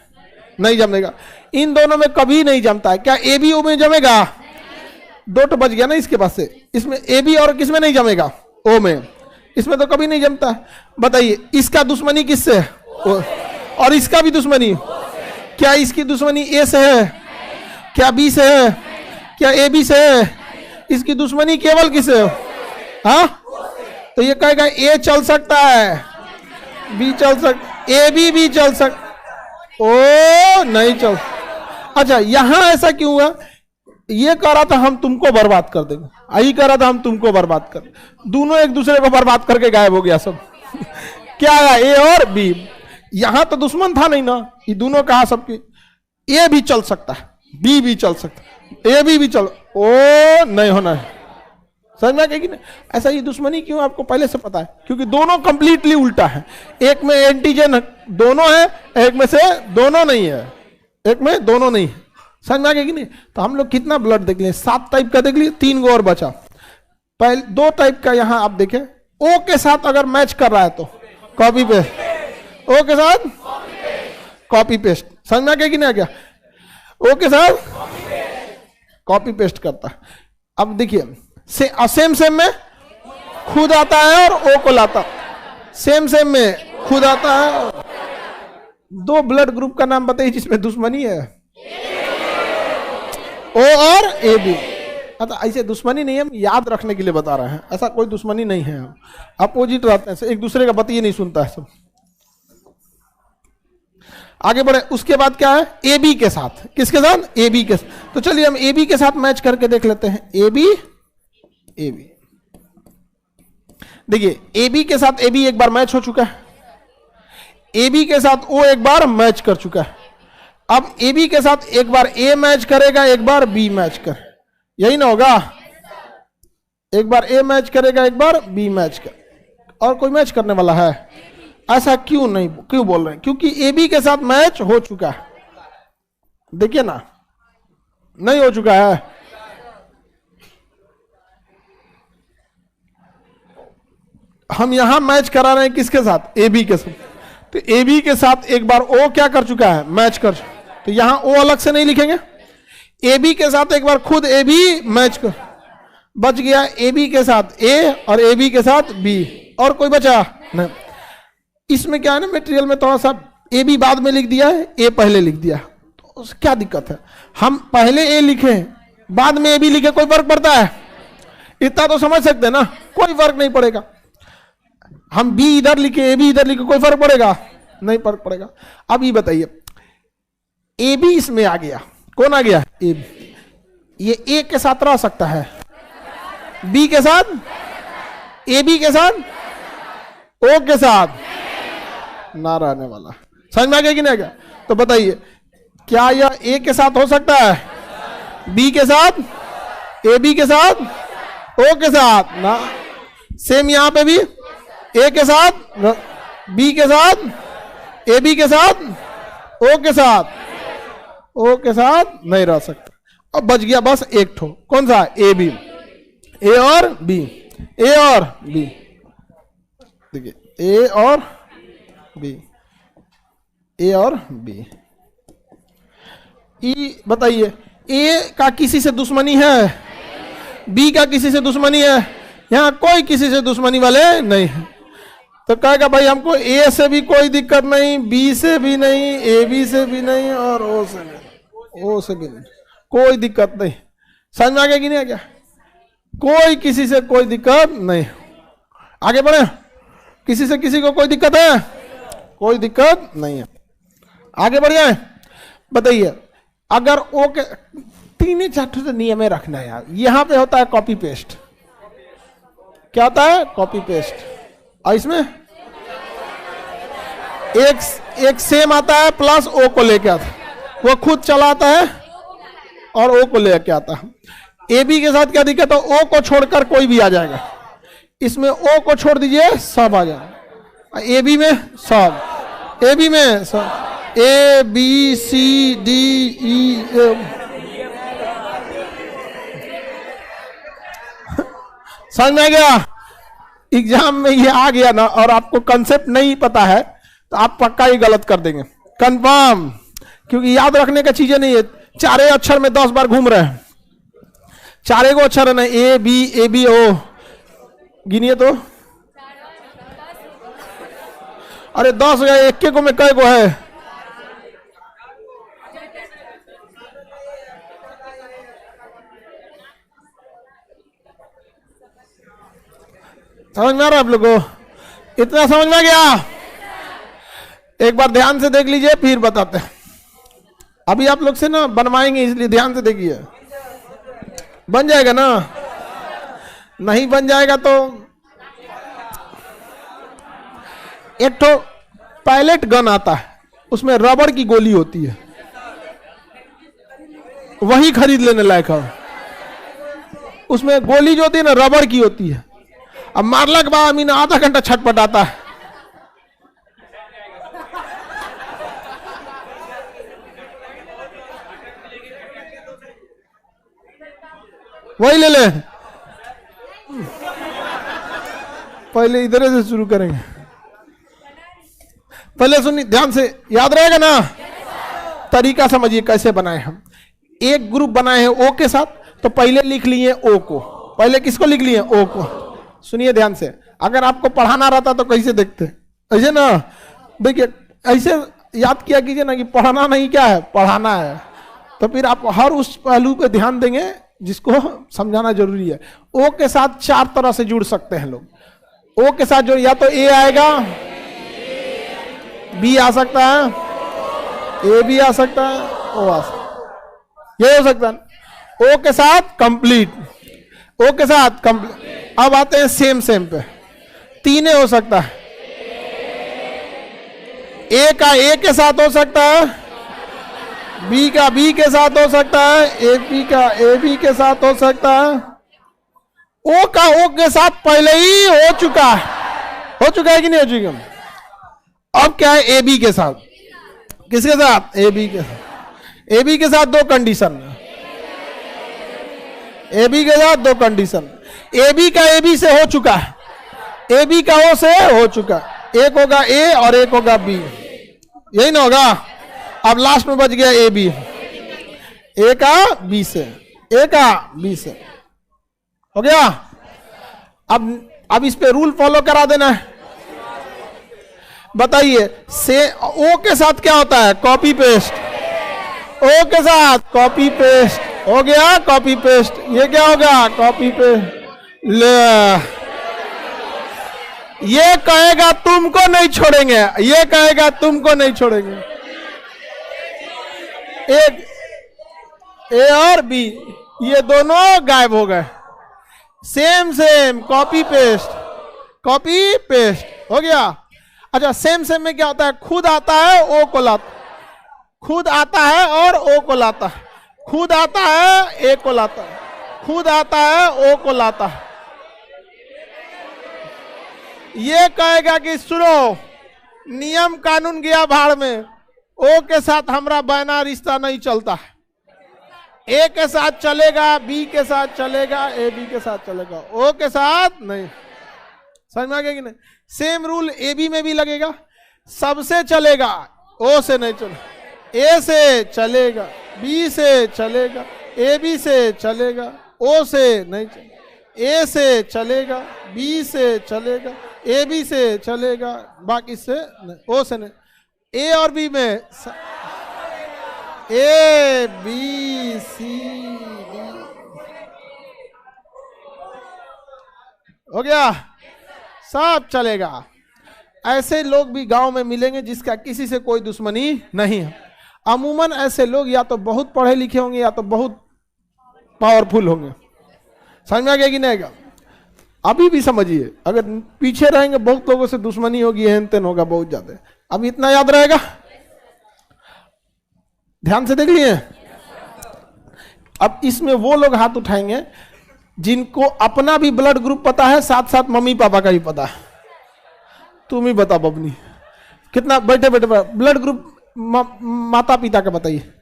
A: नहीं जमेगा। इन दोनों में कभी नहीं जमता है। क्या ए बी ओ में जमेगा? दो तो बच गया ना इसके पास से, इसमें ए बी और किसमें नहीं जमेगा? ओ में। इसमें तो कभी नहीं जमता है। बताइए इसका दुश्मनी किससे है? और इसका भी दुश्मनी? क्या इसकी दुश्मनी ए से है? क्या बी से है? क्या ए बी से है? इसकी दुश्मनी केवल किससे है? हाँ, तो ये कहेगा ए चल सकता है, बी चल सकता, ए बी चल सकता, ओ नहीं चल। अच्छा यहां ऐसा क्यों हुआ? ये कह रहा था हम तुमको बर्बाद कर देंगे, आई कह रहा था हम तुमको बर्बाद कर, दोनों एक दूसरे को बर्बाद करके गायब हो गया सब। क्या आया? ए और बी। यहां तो दुश्मन था नहीं ना, ये दोनों कहा सबकी ए भी चल सकता है, बी भी चल सकता है, ए भी चल, ओ नहीं होना है। समझ में कि नहीं? ऐसा ये दुश्मनी क्यों आपको पहले से पता है? क्योंकि दोनों कंप्लीटली उल्टा है। एक में एंटीजन दोनों है, एक में से दोनों नहीं है, एक में दोनों नहीं है। समझ में आ गया कि नहीं? तो हम लोग कितना ब्लड देख लिए? 7 टाइप का देख लिए, 3 गो और बचा। पहले 2 टाइप का यहां आप देखें, ओ के साथ अगर मैच कर रहा है तो कॉपी पेस्ट, ओ के साथ कॉपी पेस्ट। समझ में आ गया कि नहीं? क्या ओ के साथ कॉपी पेस्ट करता है। अब देखिए सेम सेम में खुद आता है और ओ को लाता, सेम सेम में खुद आता है। 2 ब्लड ग्रुप का नाम बताइए जिसमें दुश्मनी है? ओ और ए बी। अच्छा ऐसे दुश्मनी नहीं है, हम याद रखने के लिए बता रहे हैं, ऐसा कोई दुश्मनी नहीं है। हम अपोजिट रहते हैं, एक दूसरे का बतिए नहीं सुनता है सब। आगे बढ़े, उसके बाद क्या है? ए बी के साथ। किसके साथ? ए बी के साथ। तो चलिए हम ए बी के साथ मैच करके देख लेते हैं। ए बी देखिए, ए बी के साथ ए बी एक बार मैच हो चुका है, ए बी के साथ ओ एक बार मैच कर चुका है। अब ए बी के साथ एक बार ए मैच करेगा, एक बार बी मैच कर, यही ना होगा? एक बार ए मैच करेगा, एक बार बी मैच कर, और कोई मैच करने वाला है? ऐसा क्यों नहीं, क्यों बोल रहे हैं? क्योंकि ए बी के साथ मैच हो चुका है। देखिए ना, नहीं हो चुका है? हम यहां मैच करा रहे हैं किसके साथ? ए बी के साथ। तो ए बी के साथ एक बार ओ क्या कर चुका है? मैच कर। तो यहां ओ अलग से नहीं लिखेंगे, ए बी के साथ एक बार खुद ए बी मैच कर, बच गया ए बी के साथ ए और ए बी के साथ बी, और कोई बचा नहीं। इसमें क्या है ना, मटेरियल में थोड़ा सा ए बी बाद में लिख दिया है, ए पहले लिख दिया, तो क्या दिक्कत है? हम पहले ए लिखे बाद में ए बी लिखे, कोई फर्क पड़ता है? इतना तो समझ सकते हैं ना, कोई फर्क नहीं पड़ेगा। हम बी इधर लिखे, ए बी इधर लिखे, कोई फर्क पड़ेगा? नहीं फर्क पड़ेगा। अब ये बताइए, ए बी इसमें आ गया, कौन आ गया? A B. ये ए के साथ रह सकता है, बी के साथ, ए बी के साथ, ओ के साथ ना रहने वाला। समझ में आ गया कि नहीं आ गया? तो बताइए, क्या यह ए के साथ हो सकता है, बी के साथ, ए बी के साथ, ओ के साथ? ना। सेम यहां पे भी ए के साथ, बी के साथ, ए बी के साथ, ओ के साथ, ओ के साथ नहीं रह सकता। अब बच गया बस एक ठो, कौन सा? A B. ए और बी, ए और बी। देखिए, ए और बी, ए और बी। ई बताइए, ए का किसी से दुश्मनी है? बी का किसी से दुश्मनी है? यहां कोई किसी से दुश्मनी वाले नहीं है। तो कहेगा भाई हमको ए से भी कोई दिक्कत नहीं, बी से भी नहीं, ए बी से भी नहीं, और ओ से नहीं, ओ से भी नहीं, कोई दिक्कत नहीं। समझ में आ गया कि नहीं आ गया? कोई किसी से कोई दिक्कत नहीं। आगे बढ़े, किसी से किसी को कोई दिक्कत है? कोई दिक्कत नहीं है, आगे बढ़ जाए। बताइए, अगर ओ के तीन ही चार से नियम रखना है यार। यहां पे होता है कॉपी पेस्ट, क्या होता है? Copy paste. और इसमें एक सेम आता है प्लस ओ को लेके आता है, वो खुद चलाता है और ओ को लेके आता है। ए बी के साथ क्या दिक्कत है? ओ को छोड़कर कोई भी आ जाएगा, इसमें ओ को छोड़ दीजिए सब आ जाएगा। ए बी में सब, ए बी में सब, A B C D E समझ में आ गया? एग्जाम में ये आ गया ना और आपको कंसेप्ट नहीं पता है तो आप पक्का ही गलत कर देंगे, कंफर्म। क्योंकि याद रखने का चीजें नहीं है, चारे अक्षर में 10 बार घूम रहे हैं, चारे को अक्षर है ना, ए बी ओ, गिनिए तो। अरे 10 गए, एक को में कई को है? समझ में आ रहा है आप लोगों को? इतना समझ में आ गया? एक बार ध्यान से देख लीजिए फिर बताते हैं। अभी आप लोग से ना बनवाएंगे, इसलिए ध्यान से देखिए। बन जाएगा ना? नहीं बन जाएगा तो एक तो पायलट गन आता है, उसमें रबड़ की गोली होती है, वही खरीद लेने लायक है। उसमें गोली जो होती है ना रबड़ की होती है, अब मारला के बाद अमीन आधा घंटा छटपटाता है। वही ले ले, पहले इधर से शुरू करेंगे। पहले सुनिए ध्यान से, याद रहेगा ना? तरीका समझिए कैसे बनाए हम। एक ग्रुप बनाए हैं ओ के साथ, तो पहले लिख लिए ओ को। पहले किसको लिख लिए? ओ को। सुनिए ध्यान से, अगर आपको पढ़ाना रहता तो कैसे देखते? ऐसे ना, देखिए ऐसे याद किया कीजिए ना कि पढ़ाना नहीं क्या है, पढ़ाना है। तो फिर आप हर उस पहलू पे ध्यान देंगे जिसको समझाना जरूरी है। ओ के साथ 4 तरह से जुड़ सकते हैं लोग। ओ के साथ जो या तो ए आएगा, बी आ सकता है, ए भी आ सकता है, ओ आ सकता है, ये हो सकता है। ओ के साथ कंप्लीट, ओ के साथ कंप्लीट। अब आते हैं सेम पे, 3 हो सकता है। ए का ए के साथ हो सकता है, बी का बी के साथ हो सकता है, ए बी का ए बी के साथ हो सकता है। ओ का ओ के साथ पहले ही हो चुका है कि नहीं हो चुका? अब क्या है? ए बी के साथ। किसके साथ? ए बी के साथ। ए बी के साथ 2 कंडीशन, ए बी के साथ 2 कंडीशन। ए बी का ए बी से हो चुका है, ए बी का ओ से हो चुका है। एक होगा ए और एक होगा बी, यही ना होगा? अब लास्ट में बच गया ए बी, ए का बी से, ए का बी से हो गया। अब इस पे रूल फॉलो करा देना है। बताइए, से ओ के साथ क्या होता है? Copy paste. ओ के साथ कॉपी पेस्ट हो गया, कॉपी पेस्ट। ये क्या होगा? Copy paste. ले, ये कहेगा तुमको नहीं छोड़ेंगे, ये कहेगा तुमको नहीं छोड़ेंगे। एक ए और बी, ये दोनों गायब हो गए। सेम कॉपी पेस्ट हो गया। अच्छा, सेम में क्या होता है? खुद आता है, ओ को लाता, खुद आता है और ओ को लाता है, खुद आता है, ए को लाता है, खुद आता है, ओ को लाता है। ये कहेगा कि सुनो, नियम कानून गया भाड़ में, ओ के साथ हमारा बैना रिश्ता नहीं चलता है। ए के साथ चलेगा, बी के साथ चलेगा, ए बी के साथ चलेगा, ओ के साथ नहीं। समझ में आ गया कि नहीं? सेम रूल ए बी में भी लगेगा, सबसे चलेगा, ओ से नहीं चलेगा। ए से चलेगा, बी से चलेगा, ए बी से चलेगा, ओ से नहीं चलेगा। ए से चलेगा, बी से चलेगा, ए बी से चलेगा, बाकी से नहीं, ओ से नहीं। ए और बी में ए बी सी डी हो गया। सब चलेगा। ऐसे लोग भी गांव में मिलेंगे जिसका किसी से कोई दुश्मनी नहीं है। अमूमन ऐसे लोग या तो बहुत पढ़े लिखे होंगे या तो बहुत पावरफुल होंगे। समझ में आ गया कि नहीं आएगा? अभी भी समझिए, अगर पीछे रहेंगे बहुत लोगों से दुश्मनी होगी, हेन तेन होगा बहुत ज्यादा। अब इतना याद रहेगा, ध्यान से देख लिए। अब इसमें वो लोग हाथ उठाएंगे जिनको अपना भी ब्लड ग्रुप पता है, साथ साथ मम्मी पापा का भी पता है। तुम ही बता बबनी, कितना बैठे बैठे ब्लड ग्रुप माता पिता का बताइए।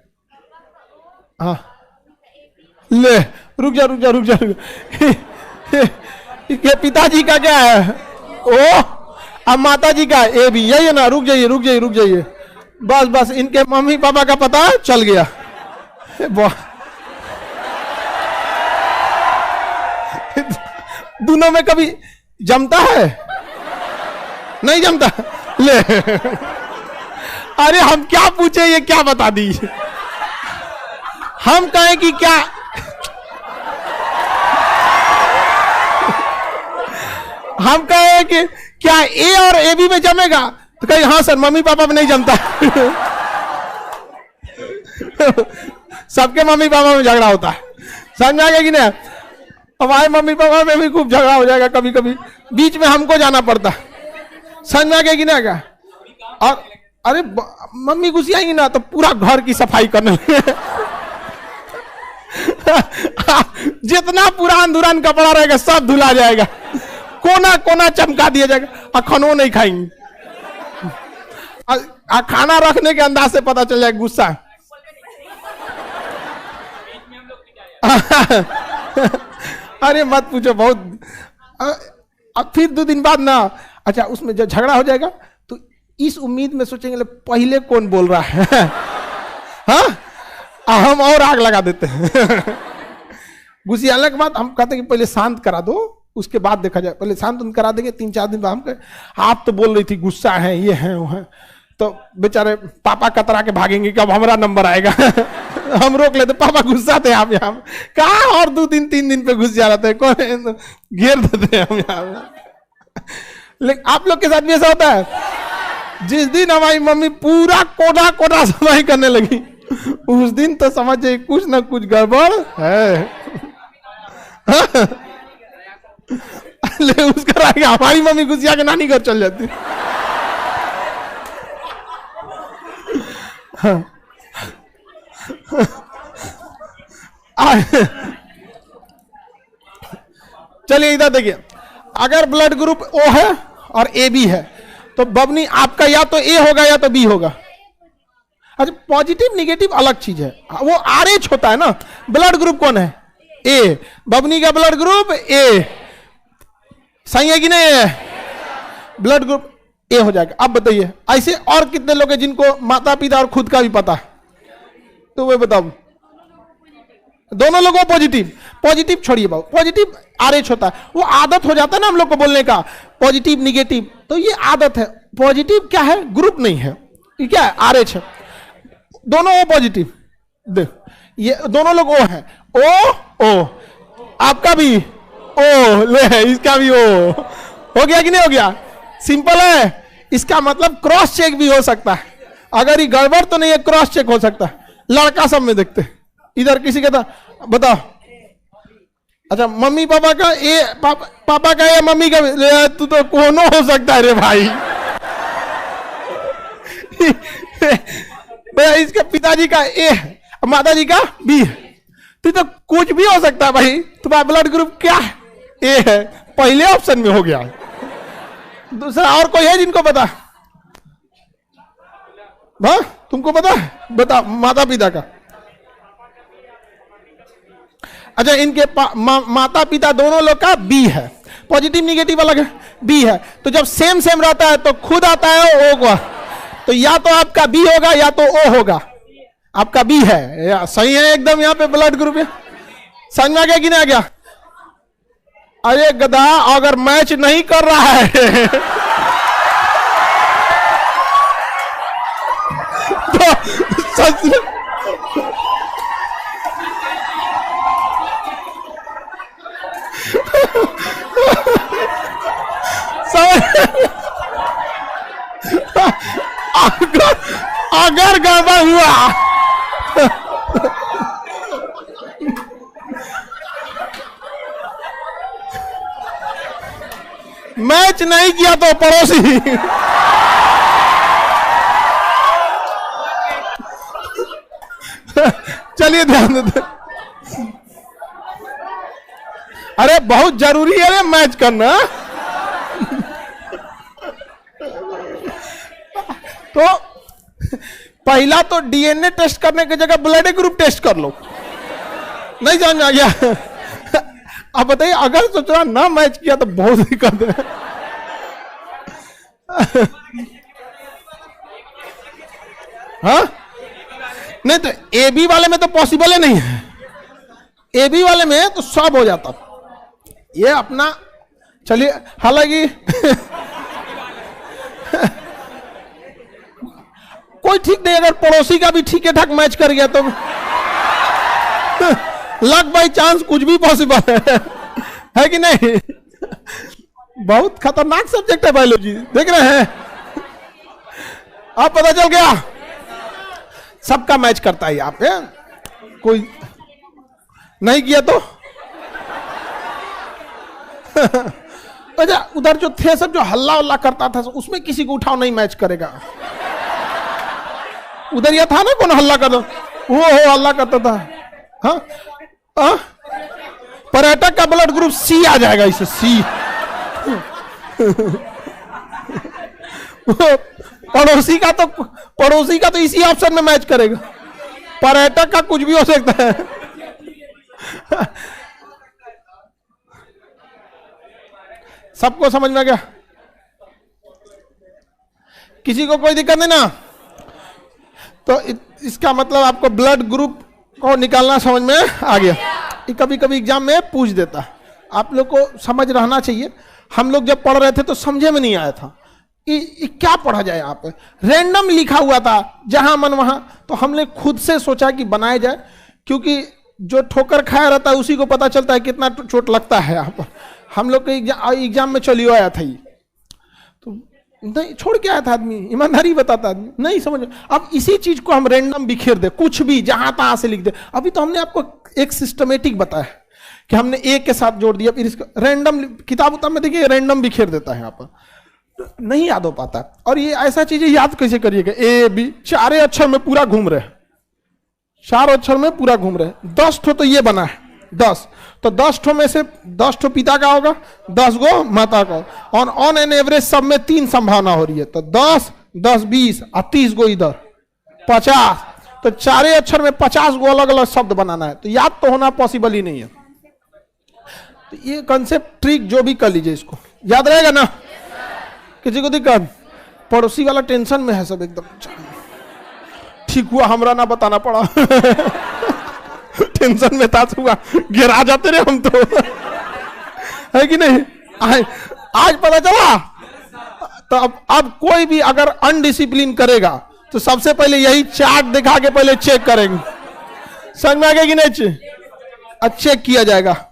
A: हाँ ले, रुक जा रुक जा रुक जा, ये पिताजी का क्या है? ओ, अब माता जी का ए भी यही है ना। रुक जाइए रुक जाइए रुक जाइए, बस बस इनके मम्मी पापा का पता है, चल गया। दोनों में कभी जमता है? नहीं जमता। ले, अरे हम क्या पूछे, ये क्या बता दी? हम कहें कि क्या, हम कहें कि क्या ए और ए बी में जमेगा, तो कहीं हाँ सर मम्मी पापा में नहीं जमता। सबके मम्मी पापा में झगड़ा होता है, समझ आ गया कि नहीं? हमारे मम्मी पापा में भी खूब झगड़ा हो जाएगा कभी कभी, बीच में हमको जाना पड़ता। समझ में आ गया कि नहीं आएगा? और अरे मम्मी घुसी आएंगी ना तो पूरा घर की सफाई करने लगे। जितना पुरान दुरान कपड़ा रहेगा सब धुला जाएगा, कोना कोना चमका दिया जाएगा, और खानो नहीं खाएंगे। खाना रखने के अंदाज से पता चल जाएगा गुस्सा। अरे मत पूछो, बहुत। अब फिर 2 दिन बाद ना, अच्छा उसमें जब झगड़ा हो जाएगा तो इस उम्मीद में सोचेंगे पहले कौन बोल रहा है। हाँ, हम और आग लगा देते हैं। गुस्सियाने के बाद हम कहते हैं कि पहले शांत करा दो, उसके बाद देखा जाए। पहले शांत उन करा देंगे, 3-4 दिन बाद हम कहे आप तो बोल रही थी गुस्सा है, ये है वो है, तो बेचारे पापा कतरा के भागेंगे कि अब हमारा नंबर आएगा। हम रोक लेते, पापा गुस्सा थे आप यहाँ कहा, और 2-3 दिन पे घुस जा रहे थे, कौन घेर देते हैं हम यहाँ। लेकिन आप लोग के साथ भी ऐसा होता है? जिस दिन हमारी मम्मी पूरा कोना कोना सफाई करने लगी, उस दिन तो समझ जाइए कुछ ना कुछ गड़बड़ है। ले उसका हमारी मम्मी गुस्सिया के नानी घर चल जाती। चलिए इधर देखिए, अगर ब्लड ग्रुप ओ है और ए बी है तो बबनी आपका या तो ए होगा या तो बी होगा। अच्छा पॉजिटिव निगेटिव अलग चीज है, वो RH होता है ना। ब्लड ग्रुप कौन है? ए। बबनी का ब्लड ग्रुप ए, सही है कि नहीं है? ब्लड ग्रुप ए हो जाएगा। अब बताइए ऐसे और कितने लोग हैं जिनको माता पिता और खुद का भी पता है? तो वे बताओ। दोनों लोगों पॉजिटिव, पॉजिटिव छोड़िए बाबू, पॉजिटिव RH होता है, वो आदत हो जाता है ना हम लोग को बोलने का, पॉजिटिव निगेटिव, तो ये आदत है। पॉजिटिव क्या है? ग्रुप नहीं है, ये क्या है? RH है। दोनों ओ पॉजिटिव, देख ये दोनों लोग ओ है। ओ आपका भी ओ, ले इसका भी ओ हो गया कि नहीं हो गया? सिंपल है। इसका मतलब क्रॉस चेक भी हो सकता है, अगर ये गड़बड़ तो नहीं है, क्रॉस चेक हो सकता है। लड़का सब में देखते, इधर किसी का था बताओ। अच्छा मम्मी पापा का ए, पापा का या मम्मी का? तू तो कोनो हो सकता है रे भाई। भैया इसके पिताजी का ए, माता जी का बी, तू तो कुछ भी हो सकता है भाई। तुम्हारा ब्लड ग्रुप क्या है? ए है, पहले ऑप्शन में हो गया। दूसरा और कोई है जिनको पता? हाँ तुमको पता? बता माता पिता का। अच्छा इनके माता पिता दोनों लोग का बी है, पॉजिटिव निगेटिव अलग है, बी है। तो जब सेम सेम रहता है तो खुद आता है ओ का, तो या तो आपका बी होगा या तो ओ होगा। आपका बी है, सही है एकदम। यहाँ पे ब्लड ग्रुप है, समझ में आ गया कि नहीं आ गया? अरे गधा अगर मैच नहीं कर रहा है तो सच समझ अगर गड़बड़ हुआ मैच नहीं किया तो पड़ोसी चलिए ध्यान देते। अरे बहुत जरूरी है मैच करना। तो पहला तो डीएनए टेस्ट करने की जगह ब्लड ग्रुप टेस्ट कर लो। नहीं समझ में आ गया? अब बताइए, अगर सोच रहा ना मैच किया तो बहुत दिक्कत है। हाँ नहीं तो एबी वाले में तो पॉसिबल ही नहीं है। एबी वाले में तो सब हो जाता। ये अपना चलिए, हालांकि कोई ठीक नहीं, अगर पड़ोसी का भी ठीक है ठाक मैच कर गया तो लक बाई चांस कुछ भी पॉसिबल है कि नहीं? बहुत खतरनाक सब्जेक्ट है बायोलॉजी, देख रहे हैं आप, पता चल गया सबका मैच करता है यहाँ पे। कोई नहीं किया तो अच्छा, उधर जो थे सब जो हल्ला उल्ला करता था उसमें किसी को उठाओ नहीं मैच करेगा। उधर यह था ना कौन हल्ला कर दो, वो हल्ला करता था। हाँ पर्यटक का ब्लड ग्रुप सी आ जाएगा, इसे सी। पड़ोसी का तो इसी ऑप्शन में मैच करेगा। पर्यटक का कुछ भी हो सकता है। सबको समझ में आ गया? किसी को कोई दिक्कत नहीं ना? तो इसका मतलब आपको ब्लड ग्रुप को निकालना समझ में आ गया। कभी कभी एग्जाम में पूछ देता है, आप लोग को समझ रहना चाहिए। हम लोग जब पढ़ रहे थे तो समझे में नहीं आया था क्या पढ़ा जाए। यहाँ पे रैंडम लिखा हुआ था जहां मन वहां, तो हमने खुद से सोचा कि बनाया जाए, क्योंकि जो ठोकर खाया रहता है उसी को पता चलता है कितना चोट लगता है। यहाँ पर हम लोग के एग्जाम में चलियो आया था, तो नहीं छोड़ के आया था आदमी, ईमानदारी बताता आदमी नहीं समझ। अब इसी चीज को हम रैंडम बिखेर दे, कुछ भी जहां तहां से लिख दे। अभी तो हमने आपको एक सिस्टमेटिक बताया कि हमने एक के साथ जोड़ दिया, फिर इसको रैंडम किताब उताब में देखिए रैंडम बिखेर देता है यहाँ पर, नहीं याद हो पाता। और ये ऐसा चीजें याद कैसे करिएगा? ए बी चारे अक्षर में पूरा घूम रहे, 4 अक्षर में पूरा घूम रहे। 10 ठो तो ये बना है, 10 तो 10 ठो में से 10 ठो पिता का होगा, 10 गो माता का। और ऑन एन एवरेज सब में 3 संभावना हो रही है, तो 10 10 20 और 30 गो इधर 50। तो चारे अक्षर में 50 गो अलग अलग शब्द बनाना है, तो याद तो होना पॉसिबल ही नहीं है। तो ये कंसेप्ट ट्रिक जो भी कर लीजिए, इसको याद रहेगा ना? किसी को दिक्कत? पड़ोसी वाला टेंशन में है सब एकदम। ठीक हुआ हमरा ना बताना पड़ा। टेंशन में था, हुआ गिरा जाते रहे हम तो। है कि नहीं? आज पता चला। तो अब कोई भी अगर अनडिसिप्लिन करेगा तो सबसे पहले यही चार्ट दिखा के पहले चेक करेंगे, समझ में आ गया कि नहीं? चेक किया जाएगा।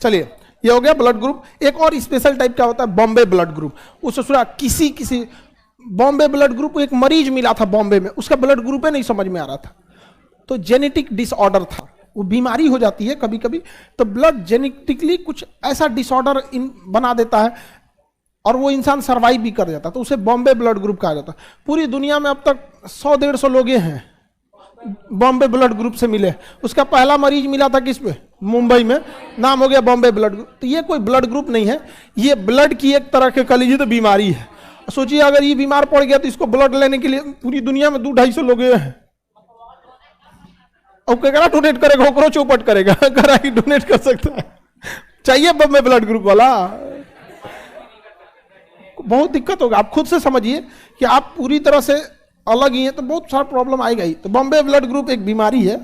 A: चलिए, ये हो गया ब्लड ग्रुप। एक और स्पेशल टाइप का होता है बॉम्बे ब्लड ग्रुप। उससे सुना किसी बॉम्बे ब्लड ग्रुप, एक मरीज मिला था बॉम्बे में, उसका ब्लड ग्रुप ही नहीं समझ में आ रहा था, तो जेनेटिक डिसऑर्डर था। वो बीमारी हो जाती है कभी कभी, तो ब्लड जेनेटिकली कुछ ऐसा डिसऑर्डर बना देता है और वो इंसान सर्वाइव भी कर जाता है, तो उसे बॉम्बे ब्लड ग्रुप कहा जाता है। पूरी दुनिया में अब तक 100-150 लोग हैं बॉम्बे ब्लड ग्रुप से मिले। उसका पहला मरीज मिला था किस पे? मुंबई में, नाम हो गया बॉम्बे ब्लड ग्रुप। तो ये कोई ब्लड ग्रुप नहीं है, ये ब्लड की एक तरह के कह लीजिए तो बीमारी है। सोचिए अगर ये बीमार पड़ गया तो इसको ब्लड लेने के लिए पूरी दुनिया में 200-250 लोग हैं। अब क्या डोनेट करेगा? ओकरो चौपट करेगा, करा कि डोनेट कर सकता है। चाहिए बॉम्बे ब्लड ग्रुप वाला, बहुत दिक्कत होगा। आप खुद से समझिए कि आप पूरी तरह से अलग ही है तो बहुत सारा प्रॉब्लम आएगा ही। तो बॉम्बे ब्लड ग्रुप एक बीमारी है,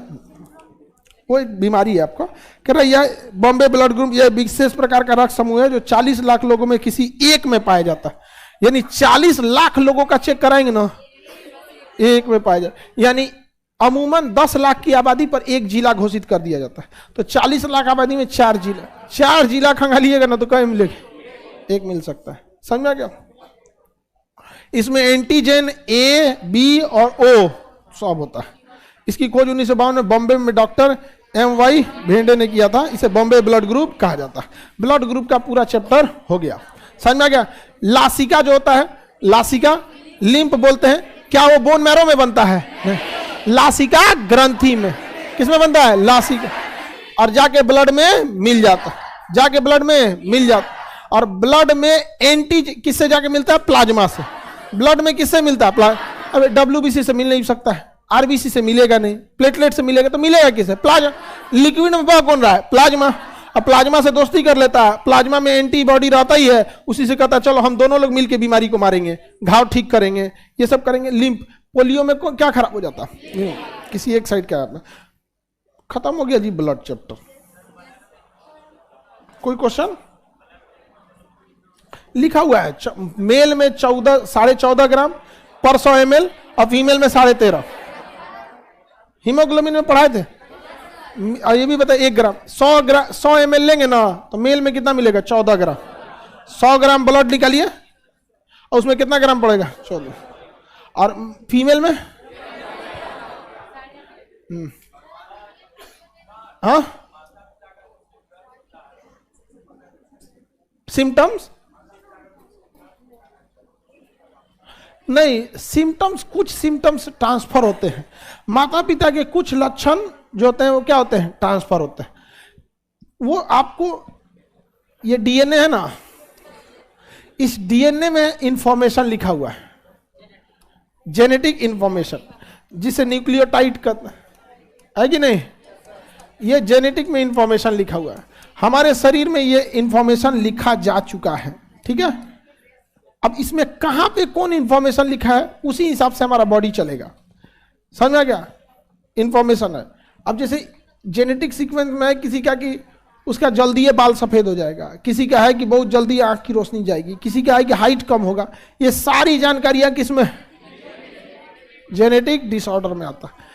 A: वो एक बीमारी है आपका कह रहा है। यह बॉम्बे ब्लड ग्रुप यह विशेष प्रकार का रक्त समूह है जो 40 लाख लोगों में किसी एक में पाया जाता है। यानी 40 लाख लोगों का चेक कराएंगे ना, एक में पाया जाए। यानी अमूमन 10 लाख की आबादी पर एक जिला घोषित कर दिया जाता है। तो 40 लाख आबादी में 4 जिला खंगालिएगा ना तो कहीं मिलेगा?
B: एक मिल सकता है। समझ में आ गया? इसमें एंटीजन ए, बी और ओ सब होता है। इसकी खोज 1952 में बॉम्बे में डॉक्टर M.Y. भेंडे ने किया था। इसे बॉम्बे ब्लड ग्रुप कहा जाता है। ब्लड ग्रुप का पूरा चैप्टर हो गया। समझ में आ गया? लासिका जो होता है, लासिका लिम्फ बोलते हैं, क्या वो बोन मैरो में बनता है? नहीं। लासिका ग्रंथि में, किसमें बनता है? लासिका, और जाके ब्लड में मिल जाता है, जाके ब्लड में मिल जाता है। और ब्लड में एंटी किससे जाके मिलता है? प्लाज्मा से। ब्लड में किससे मिलता है? अबे WBC से मिल नहीं सकता है, RBC से मिलेगा नहीं, प्लेटलेट से मिलेगा, तो मिलेगा किससे? प्लाज्मा। लिक्विड में बह कौन रहा है? प्लाज्मा। अब प्लाज्मा से दोस्ती कर लेता है, प्लाज्मा में एंटीबॉडी रहता ही है, उसी से कहता है चलो हम दोनों लोग मिलके बीमारी को मारेंगे, घाव ठीक करेंगे, ये सब करेंगे। लिम्फ, पोलियो में क्या खराब हो जाता है? किसी एक साइड क्या खत्म हो गया जी ब्लड चैप्टर। कोई क्वेश्चन? लिखा हुआ है मेल में 14.5 ग्राम पर 100 ml और फीमेल में 13.5। हीमोग्लोबिन में पढ़ाए थे। और ये भी बताए 1 ग्राम 100 ml लेंगे ना तो मेल में कितना मिलेगा? 14 ग्राम। 100 ग्राम ब्लड निकालिए और उसमें कितना ग्राम पड़ेगा? 14। और फीमेल में हाँ सिम्टम्स नहीं, सिम्टम्स कुछ सिम्टम्स ट्रांसफर होते हैं। माता पिता के कुछ लक्षण जो होते हैं वो क्या होते हैं? ट्रांसफर होते हैं। वो आपको ये DNA है ना, इस DNA में इंफॉर्मेशन लिखा हुआ है, जेनेटिक इंफॉर्मेशन, जिसे न्यूक्लियोटाइड कहते है कि नहीं? ये जेनेटिक में इंफॉर्मेशन लिखा हुआ है। हमारे शरीर में ये इंफॉर्मेशन लिखा जा चुका है, ठीक है? अब इसमें कहां पे कौन इंफॉर्मेशन लिखा है उसी हिसाब से हमारा बॉडी चलेगा। समझ में आ गया? इंफॉर्मेशन है। अब जैसे जेनेटिक सीक्वेंस में है किसी का कि उसका जल्दी ये बाल सफेद हो जाएगा, किसी का है कि बहुत जल्दी आंख की रोशनी जाएगी, किसी का है कि हाइट कम होगा। ये सारी जानकारियां किसमें? जेनेटिक डिसऑर्डर में आता है।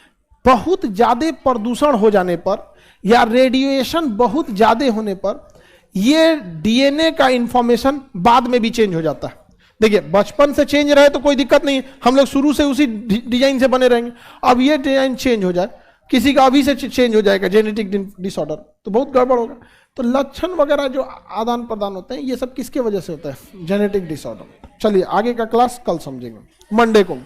B: बहुत ज्यादा प्रदूषण हो जाने पर या रेडिएशन बहुत ज्यादा होने पर ये DNA का इंफॉर्मेशन बाद में भी चेंज हो जाता है। देखिए बचपन से चेंज रहे तो कोई दिक्कत नहीं है, हम लोग शुरू से उसी डिजाइन से बने रहेंगे। अब ये डिजाइन चेंज हो जाए, किसी का अभी से चेंज हो जाएगा जेनेटिक डिसऑर्डर, तो बहुत गड़बड़ होगा। तो लक्षण वगैरह जो आदान प्रदान होते हैं ये सब किसके वजह से होता है? Genetic disorder. चलिए आगे का क्लास कल समझेंगे, मंडे को।